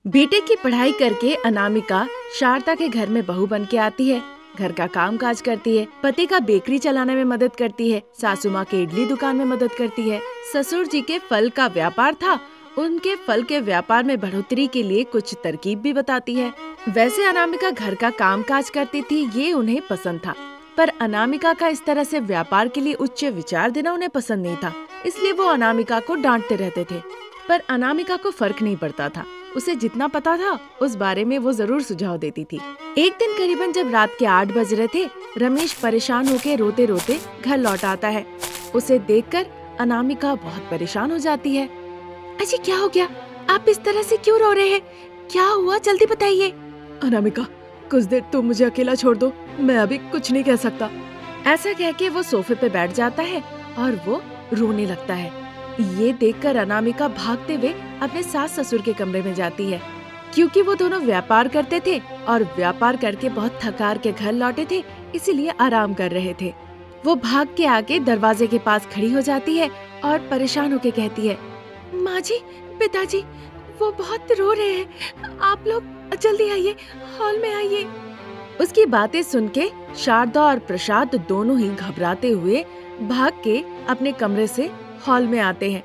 BTech की पढ़ाई करके अनामिका शारदा के घर में बहू बन के आती है। घर का काम काज करती है, पति का बेकरी चलाने में मदद करती है, सासू माँ के इडली दुकान में मदद करती है। ससुर जी के फल का व्यापार था, उनके फल के व्यापार में बढ़ोतरी के लिए कुछ तरकीब भी बताती है। वैसे अनामिका घर का काम काज करती थी, ये उन्हें पसंद था, पर अनामिका का इस तरह से व्यापार के लिए उच्च विचार देना उन्हें पसंद नहीं था, इसलिए वो अनामिका को डांटते रहते थे। पर अनामिका को फर्क नहीं पड़ता था, उसे जितना पता था उस बारे में वो जरूर सुझाव देती थी। एक दिन करीबन जब रात के 8 बज रहे थे, रमेश परेशान होकर रोते रोते घर लौट आता है। उसे देखकर अनामिका बहुत परेशान हो जाती है। अजी क्या हो गया? आप इस तरह से क्यों रो रहे हैं? क्या हुआ, जल्दी बताइए। अनामिका, कुछ देर तुम मुझे अकेला छोड़ दो, मैं अभी कुछ नहीं कह सकता। ऐसा कह के वो सोफे पे बैठ जाता है और वो रोने लगता है। ये देखकर अनामिका भागते हुए अपने सास ससुर के कमरे में जाती है, क्योंकि वो दोनों व्यापार करते थे और व्यापार करके बहुत थकार के घर लौटे थे, इसीलिए आराम कर रहे थे। वो भाग के आके दरवाजे के पास खड़ी हो जाती है और परेशान होके कहती है, माँ जी, पिताजी वो बहुत रो रहे हैं, आप लोग जल्दी आइए, हॉल में आइए। उसकी बातें सुन के शारदा और प्रसाद दोनों ही घबराते हुए भाग के अपने कमरे से हॉल में आते हैं,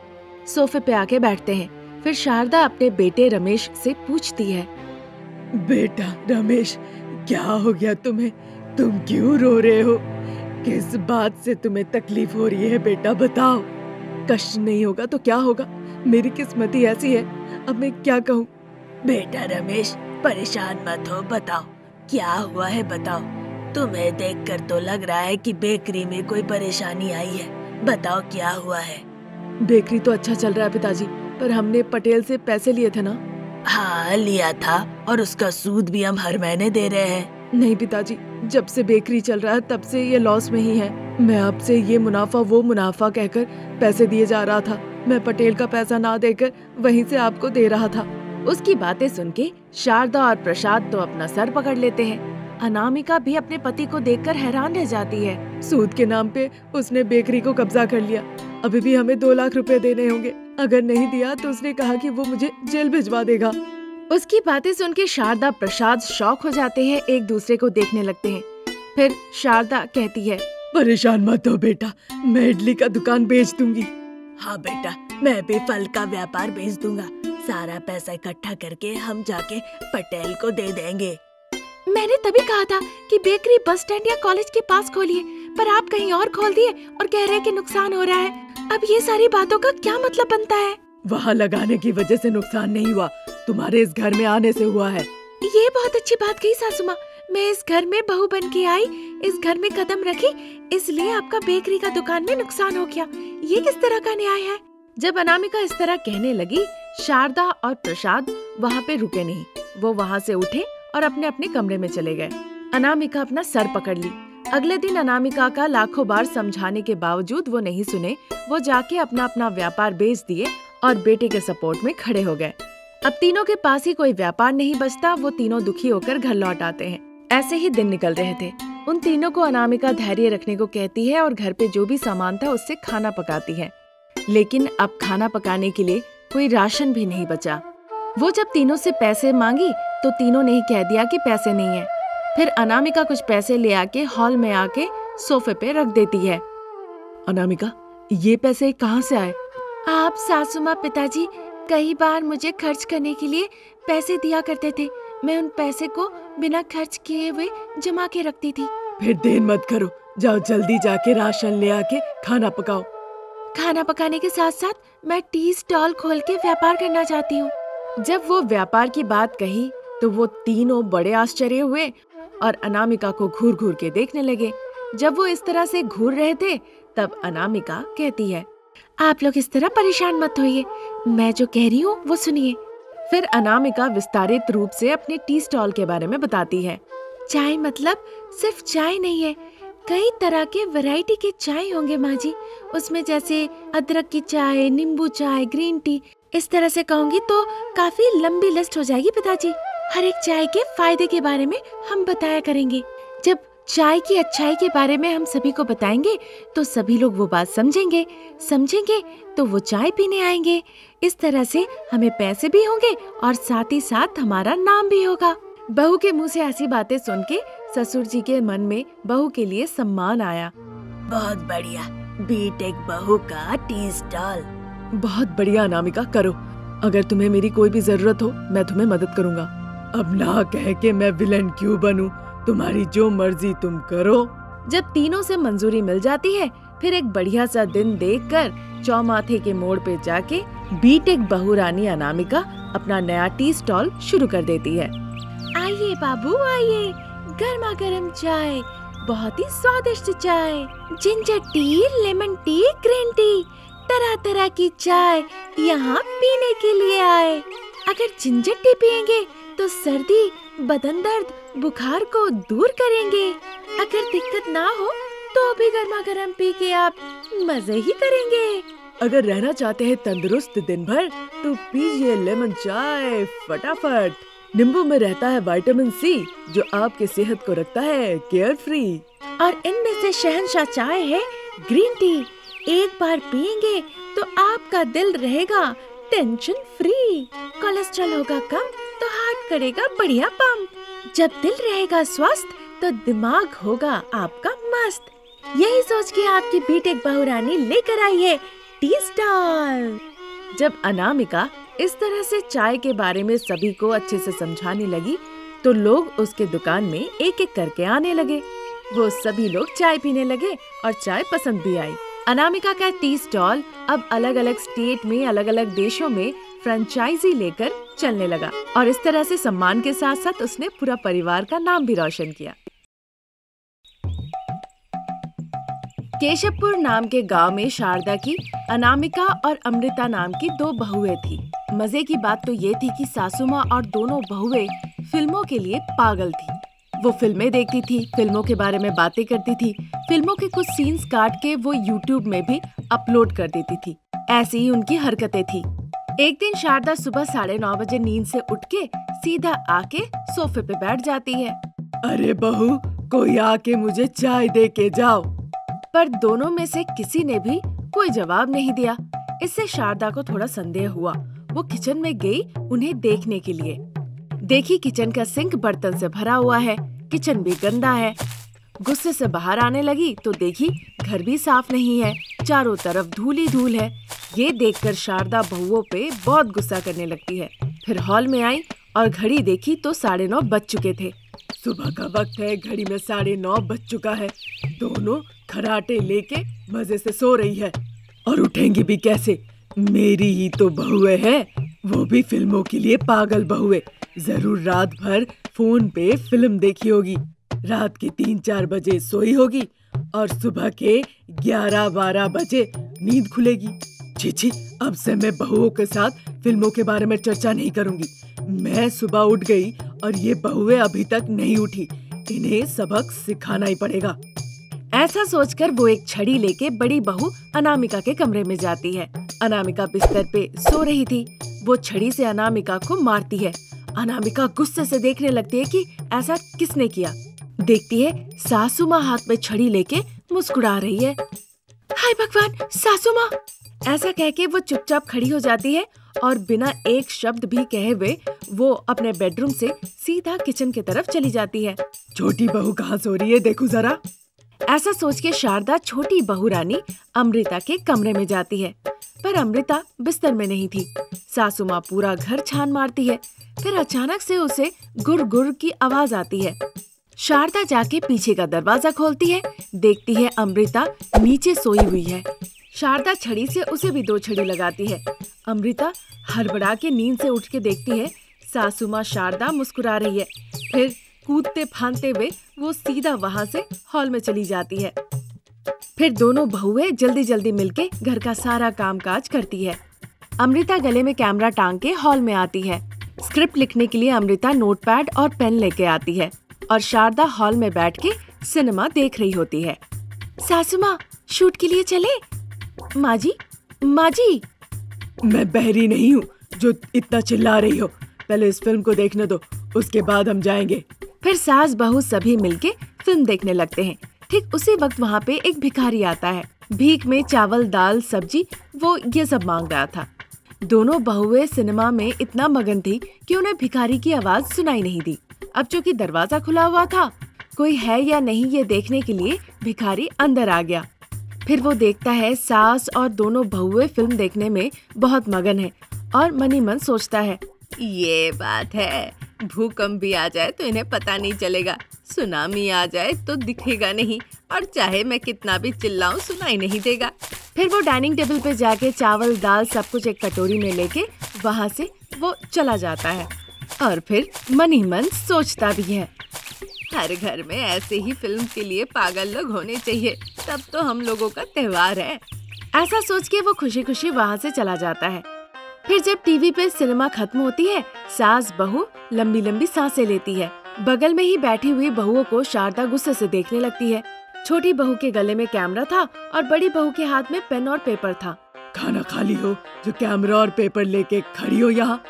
सोफे पे आके बैठते हैं। फिर शारदा अपने बेटे रमेश से पूछती है, बेटा रमेश, क्या हो गया तुम्हें? तुम क्यों रो रहे हो? किस बात से तुम्हें तकलीफ हो रही है बेटा, बताओ। कष्ट नहीं होगा तो क्या होगा, मेरी किस्मत ही ऐसी है, अब मैं क्या कहूँ। बेटा रमेश, परेशान मत हो, बताओ क्या हुआ है, बताओ। तुम्हें देखकर तो लग रहा है कि बेकरी में कोई परेशानी आई है, बताओ क्या हुआ है। बेकरी तो अच्छा चल रहा है पिताजी, पर हमने पटेल से पैसे लिए थे ना। हाँ लिया था, और उसका सूद भी हम हर महीने दे रहे हैं। नहीं पिताजी, जब से बेकरी चल रहा है तब से ये लॉस में ही है। मैं आपसे ये मुनाफा वो मुनाफा कहकर पैसे दिए जा रहा था, मैं पटेल का पैसा ना देकर वहीं से आपको दे रहा था। उसकी बातें सुन के शारदा और प्रसाद तो अपना सर पकड़ लेते हैं। अनामिका भी अपने पति को देखकर हैरान रह जाती है। सूद के नाम पे उसने बेकरी को कब्जा कर लिया, अभी भी हमें 2 लाख रुपए देने होंगे, अगर नहीं दिया तो उसने कहा कि वो मुझे जेल भिजवा देगा। उसकी बातें सुन के शारदा प्रसाद शॉक हो जाते हैं, एक दूसरे को देखने लगते हैं। फिर शारदा कहती है, परेशान मत हो बेटा, मैं इडली का दुकान बेच दूंगी। हाँ बेटा, मैं भी फल का व्यापार बेच दूंगा, सारा पैसा इकट्ठा करके हम जाके पटेल को दे देंगे। मैंने तभी कहा था कि बेकरी बस स्टैंड या कॉलेज के पास खोलिए, पर आप कहीं और खोल दिए और कह रहे हैं कि नुकसान हो रहा है। अब ये सारी बातों का क्या मतलब बनता है? वहाँ लगाने की वजह से नुकसान नहीं हुआ, तुम्हारे इस घर में आने से हुआ है। ये बहुत अच्छी बात कही सासू माँ, मैं इस घर में बहू बन के आई, इस घर में कदम रखी, इसलिए आपका बेकरी का दुकान में नुकसान हो गया। ये किस तरह का न्याय है? जब अनामिका इस तरह कहने लगी, शारदा और प्रसाद वहाँ पे रुके नहीं, वो वहाँ से उठे और अपने अपने कमरे में चले गए। अनामिका अपना सर पकड़ ली। अगले दिन अनामिका का लाखों बार समझाने के बावजूद वो नहीं सुने। वो जाके अपना अपना व्यापार बेच दिए और बेटे के सपोर्ट में खड़े हो गए। अब तीनों के पास ही कोई व्यापार नहीं बचता, वो तीनों दुखी होकर घर लौट आते हैं। ऐसे ही दिन निकल रहे थे। उन तीनों को अनामिका धैर्य रखने को कहती है और घर पे जो भी सामान था उससे खाना पकाती है, लेकिन अब खाना पकाने के लिए कोई राशन भी नहीं बचा। वो जब तीनों से पैसे मांगी तो तीनों ने ही कह दिया कि पैसे नहीं है। फिर अनामिका कुछ पैसे ले आके हॉल में आके सोफे पे रख देती है। अनामिका, ये पैसे कहाँ से आए? आप सासू माँ पिताजी कई बार मुझे खर्च करने के लिए पैसे दिया करते थे, मैं उन पैसे को बिना खर्च किए हुए जमा के रखती थी। फिर देर मत करो, जाओ जल्दी जाके राशन ले आके खाना पकाओ। खाना पकाने के साथ साथ मैं टी स्टॉल खोल के व्यापार करना चाहती हूँ। जब वो व्यापार की बात कही तो वो तीनों बड़े आश्चर्य हुए और अनामिका को घूर घूर के देखने लगे। जब वो इस तरह से घूर रहे थे तब अनामिका कहती है, आप लोग इस तरह परेशान मत होइए, मैं जो कह रही हूँ वो सुनिए। फिर अनामिका विस्तारित रूप से अपने टी स्टॉल के बारे में बताती है। चाय मतलब सिर्फ चाय नहीं है, कई तरह के वैरायटी के चाय होंगे माँ जी, उसमें जैसे अदरक की चाय, नींबू चाय, ग्रीन टी, इस तरह से कहूँगी तो काफी लंबी लिस्ट हो जाएगी पिताजी। हर एक चाय के फायदे के बारे में हम बताया करेंगे। जब चाय की अच्छाई के बारे में हम सभी को बताएंगे तो सभी लोग वो बात समझेंगे तो वो चाय पीने आएंगे। इस तरह से हमें पैसे भी होंगे और साथ ही साथ हमारा नाम भी होगा। बहू के मुंह से ऐसी बातें सुन के ससुर जी के मन में बहू के लिए सम्मान आया। बहुत बढ़िया, बीटेक बहू का टी स्टॉल। बहुत बढ़िया अनामिका, करो। अगर तुम्हें मेरी कोई भी जरूरत हो मैं तुम्हें मदद करूँगा। अब ना कह के मैं विलन क्यों बनूं? तुम्हारी जो मर्जी तुम करो। जब तीनों से मंजूरी मिल जाती है, फिर एक बढ़िया सा दिन देखकर चौमाथे के मोड़ पे जाके बीटेक बहू रानी अनामिका अपना नया टी स्टॉल शुरू कर देती है। आइए बाबू आइए, गर्मा गर्म चाय, बहुत ही स्वादिष्ट चाय, ginger tea, lemon tea, green tea, तरह तरह की चाय यहाँ पीने के लिए आए। अगर जिंजर टी पियेंगे तो सर्दी, बदन दर्द, बुखार को दूर करेंगे। अगर दिक्कत ना हो तो भी गर्मा गर्म पी के आप मजे ही करेंगे। अगर रहना चाहते हैं तंदुरुस्त दिन भर तो पीजिए लेमन चाय फटाफट। नींबू में रहता है विटामिन सी जो आपके सेहत को रखता है केयर फ्री। और इनमें से शहंशाह चाय है ग्रीन टी। एक बार पियेंगे तो आपका दिल रहेगा टेंशन फ्री, कोलेस्ट्रॉल होगा कम तो हार्ट करेगा बढ़िया पंप, जब दिल रहेगा स्वस्थ तो दिमाग होगा आपका मस्त। यही सोच के आपकी बीटेक बहू रानी लेकर आई है टी स्टॉल। जब अनामिका इस तरह से चाय के बारे में सभी को अच्छे से समझाने लगी तो लोग उसके दुकान में एक एक करके आने लगे। वो सभी लोग चाय पीने लगे और चाय पसंद भी आई। अनामिका का टी स्टॉल अब अलग अलग स्टेट में, अलग अलग देशों में फ्रेंचाइजी लेकर चलने लगा और इस तरह से सम्मान के साथ साथ उसने पूरा परिवार का नाम भी रोशन किया। केशवपुर नाम के गांव में शारदा की, अनामिका और अमृता नाम की दो बहुएं थी। मजे की बात तो ये थी कि सासू माँ और दोनों बहुएं फिल्मों के लिए पागल थी। वो फिल्में देखती थी, फिल्मों के बारे में बातें करती थी, फिल्मों के कुछ सीन्स काट के वो यूट्यूब में भी अपलोड कर देती थी। ऐसी ही उनकी हरकतें थी। एक दिन शारदा सुबह 9:30 बजे नींद से उठ के सीधा आके सोफे पे बैठ जाती है। अरे बहू, कोई आके मुझे चाय दे के जाओ। पर दोनों में से किसी ने भी कोई जवाब नहीं दिया। इससे शारदा को थोड़ा संदेह हुआ। वो किचन में गई उन्हें देखने के लिए। देखी किचन का सिंक बर्तन से भरा हुआ है, किचन भी गंदा है। गुस्से से बाहर आने लगी तो देखी घर भी साफ नहीं है, चारों तरफ धूल ही धूल है। ये देखकर शारदा बहुओं पे बहुत गुस्सा करने लगती है। फिर हॉल में आई और घड़ी देखी तो 9:30 बज चुके थे। सुबह का वक्त है, घड़ी में 9:30 बज चुका है। दोनों खराटे लेके मजे से सो रही है और उठेंगी भी कैसे? मेरी ही तो बहुएं है, वो भी फिल्मों के लिए पागल बहुएं। जरूर रात भर फोन पे फिल्म देखी होगी, रात के 3-4 बजे सोई होगी और सुबह के 11-12 बजे नींद खुलेगी। छी, अब से मैं बहुओं के साथ फिल्मों के बारे में चर्चा नहीं करूंगी। मैं सुबह उठ गई और ये बहुएं अभी तक नहीं उठी, इन्हें सबक सिखाना ही पड़ेगा। ऐसा सोचकर वो एक छड़ी लेके बड़ी बहू अनामिका के कमरे में जाती है। अनामिका बिस्तर पे सो रही थी। वो छड़ी से अनामिका को मारती है। अनामिका गुस्से से देखने लगती है कि ऐसा किसने किया। देखती है सासू माँ हाथ में छड़ी लेके मुस्कुरा रही है। हाय भगवान, सासू माँ! ऐसा कह के वो चुपचाप खड़ी हो जाती है और बिना एक शब्द भी कहे हुए वो अपने बेडरूम से सीधा किचन की तरफ चली जाती है। छोटी बहू कहाँ सो रही है, देखो जरा। ऐसा सोच के शारदा छोटी बहू रानी अमृता के कमरे में जाती है, पर अमृता बिस्तर में नहीं थी। सासू माँ पूरा घर छान मारती है। फिर अचानक से उसे गुर गुर की आवाज आती है। शारदा जाके पीछे का दरवाजा खोलती है, देखती है अमृता नीचे सोई हुई है। शारदा छड़ी से उसे भी 2 छड़ी लगाती है। अमृता हड़बड़ा के नींद से उठ के देखती है सासू माँ शारदा मुस्कुरा रही है। फिर कूदते फांदते हुए वो सीधा वहाँ से हॉल में चली जाती है। फिर दोनों बहुएं जल्दी जल्दी मिलके घर का सारा कामकाज करती है। अमृता गले में कैमरा टांग के हॉल में आती है। स्क्रिप्ट लिखने के लिए अमृता नोटपैड और पेन लेके आती है और शारदा हॉल में बैठ के सिनेमा देख रही होती है। सासू माँ, शूट के लिए चले? माँ जी, माँ जी। मैं बहरी नहीं हूँ जो इतना चिल्ला रही हो। पहले इस फिल्म को देखने दो, उसके बाद हम जाएंगे। फिर सास बहू सभी मिलके फिल्म देखने लगते हैं। ठीक उसी वक्त वहाँ पे एक भिखारी आता है। भीख में चावल, दाल, सब्जी, वो ये सब मांग रहा था। दोनों बहुएं सिनेमा में इतना मगन थी कि उन्हें भिखारी की आवाज सुनाई नहीं दी। अब चूंकि दरवाजा खुला हुआ था, कोई है या नहीं ये देखने के लिए भिखारी अंदर आ गया। फिर वो देखता है सास और दोनों बहुएं फिल्म देखने में बहुत मगन है और मन ही मन सोचता है, ये बात है, भूकंप भी आ जाए तो इन्हें पता नहीं चलेगा, सुनामी आ जाए तो दिखेगा नहीं, और चाहे मैं कितना भी चिल्लाऊं सुनाई नहीं देगा। फिर वो डाइनिंग टेबल पे जाके चावल, दाल सब कुछ एक कटोरी में लेके वहाँ से वो चला जाता है और फिर मन ही मन सोचता भी है, हर घर में ऐसे ही फिल्म के लिए पागल लोग होने चाहिए, तब तो हम लोगों का त्योहार है। ऐसा सोच के वो खुशी खुशी वहाँ से चला जाता है। फिर जब टीवी पे सिनेमा खत्म होती है, सास बहू लंबी लंबी सांसें लेती है। बगल में ही बैठी हुई बहुओं को शारदा गुस्से से देखने लगती है। छोटी बहू के गले में कैमरा था और बड़ी बहू के हाथ में पेन और पेपर था। खाना खाली हो जो कैमरा और पेपर लेके खड़ी हो यहाँ?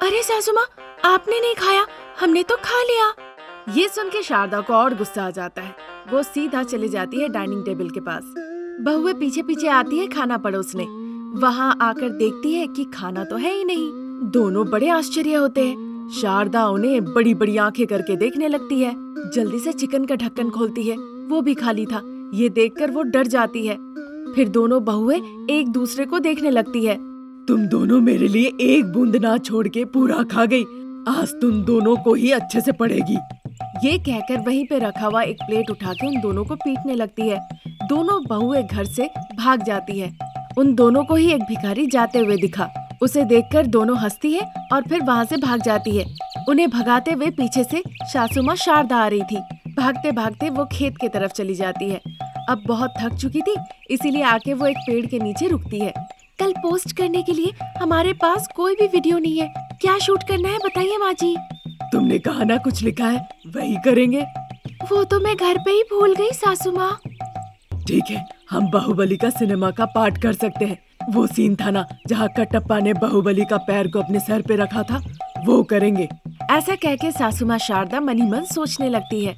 अरे सासू माँ, आपने नहीं खाया, हमने तो खा लिया। ये सुन के शारदा को और गुस्सा आ जाता है। वो सीधा चली जाती है डाइनिंग टेबल के पास। बहुएं पीछे पीछे आती है खाना परोसने। वहाँ आकर देखती है कि खाना तो है ही नहीं। दोनों बड़े आश्चर्य होते हैं। शारदा उन्हें बड़ी बड़ी आंखें करके देखने लगती है। जल्दी से चिकन का ढक्कन खोलती है, वो भी खाली था। ये देखकर वो डर जाती है। फिर दोनों बहुएं एक दूसरे को देखने लगती है। तुम दोनों मेरे लिए एक बूंद ना छोड़ के पूरा खा गई, आज तुम दोनों को ही अच्छे से पड़ेगी। ये कहकर वहीं पे रखा हुआ एक प्लेट उठा के उन दोनों को पीटने लगती है। दोनों बहुएं घर से भाग जाती है। उन दोनों को ही एक भिखारी जाते हुए दिखा। उसे देखकर दोनों हंसती है और फिर वहाँ से भाग जाती है। उन्हें भगाते हुए पीछे से सासू माँ शारदा आ रही थी। भागते भागते वो खेत की तरफ चली जाती है। अब बहुत थक चुकी थी, इसीलिए आके वो एक पेड़ के नीचे रुकती है। कल पोस्ट करने के लिए हमारे पास कोई भी वीडियो नहीं है, क्या शूट करना है बताइए माँ जी। तुमने कहा ना कुछ लिखा है, वही करेंगे। वो तो मैं घर पे ही भूल गई सासू माँ। ठीक है, हम बाहुबली का सिनेमा का पार्ट कर सकते हैं। वो सीन था ना जहाँ कटप्पा ने बाहुबली का पैर को अपने सर पे रखा था, वो करेंगे। ऐसा कह के सासू माँ शारदा मन ही मन सोचने लगती है,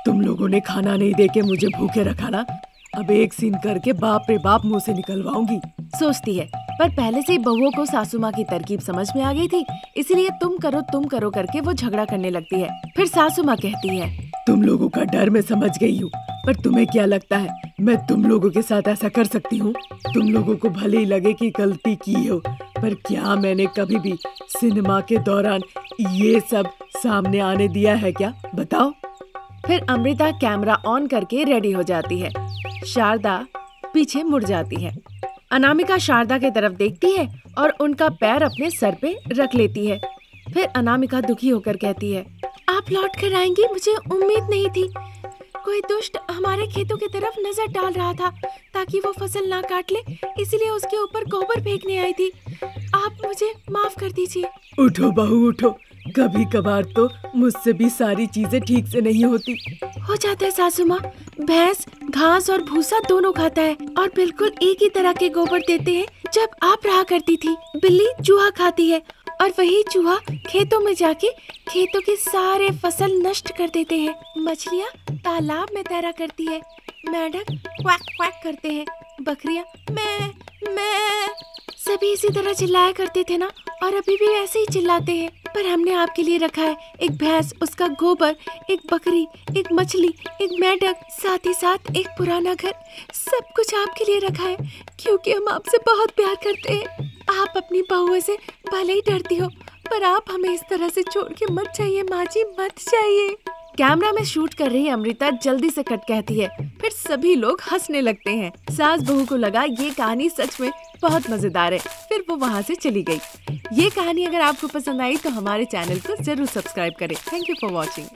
तुम लोगों ने खाना नहीं देके मुझे भूखे रखा ना, अब एक सीन करके बाप रे बाप मुंह से निकलवाऊंगी। सोचती है, पर पहले से ही बहुओं को सासू माँ की तरकीब समझ में आ गई थी, इसीलिए तुम करो करके वो झगड़ा करने लगती है। फिर सासू माँ कहती है, तुम लोगों का डर मैं समझ गई हूँ, पर तुम्हें क्या लगता है मैं तुम लोगों के साथ ऐसा कर सकती हूँ? तुम लोगों को भले ही लगे कि गलती की हो, पर क्या मैंने कभी भी सिनेमा के दौरान ये सब सामने आने दिया है क्या? बताओ। फिर अमृता कैमरा ऑन करके रेडी हो जाती है। शारदा पीछे मुड़ जाती है। अनामिका शारदा की तरफ देखती है और उनका पैर अपने सर पे रख लेती है। फिर अनामिका दुखी होकर कहती है, आप लौट कर आएंगी, मुझे उम्मीद नहीं थी। कोई दुष्ट हमारे खेतों की तरफ नजर डाल रहा था ताकि वो फसल ना काट ले, इसलिए उसके ऊपर गोबर फेंकने आई थी। आप मुझे माफ कर दीजिए। उठो बहू उठो, कभी कभार तो मुझसे भी सारी चीजें ठीक से नहीं होती। हो जाता है सासू माँ, भैंस घास और भूसा दोनों खाता है और बिल्कुल एक ही तरह के गोबर देते हैं। जब आप रहा करती थी, बिल्ली चूहा खाती है और वही चूहा खेतों में जाके खेतों के सारे फसल नष्ट कर देते हैं। मछलियाँ तालाब में तैरा करती है, मेंढक क्वैक क्वैक करते हैं, बकरियाँ मैं सभी इसी तरह चिल्लाया करते थे ना, और अभी भी वैसे ही चिल्लाते हैं। पर हमने आपके लिए रखा है एक भैंस, उसका गोबर, एक बकरी, एक मछली, एक मेंढक, साथ ही साथ एक पुराना घर। सब कुछ आपके लिए रखा है क्योंकि हम आपसे बहुत प्यार करते हैं। आप अपनी बहुओं से भले ही डरती हो, पर आप हमें इस तरह से छोड़ के मत जाइए माँ जी, मत जाइए। कैमरा में शूट कर रही अमृता जल्दी से कट कहती है। फिर सभी लोग हंसने लगते हैं। सास बहू को लगा ये कहानी सच में बहुत मजेदार है, फिर वो वहाँ से चली गई। ये कहानी अगर आपको पसंद आई तो हमारे चैनल को जरूर सब्सक्राइब करें। Thank you for watching.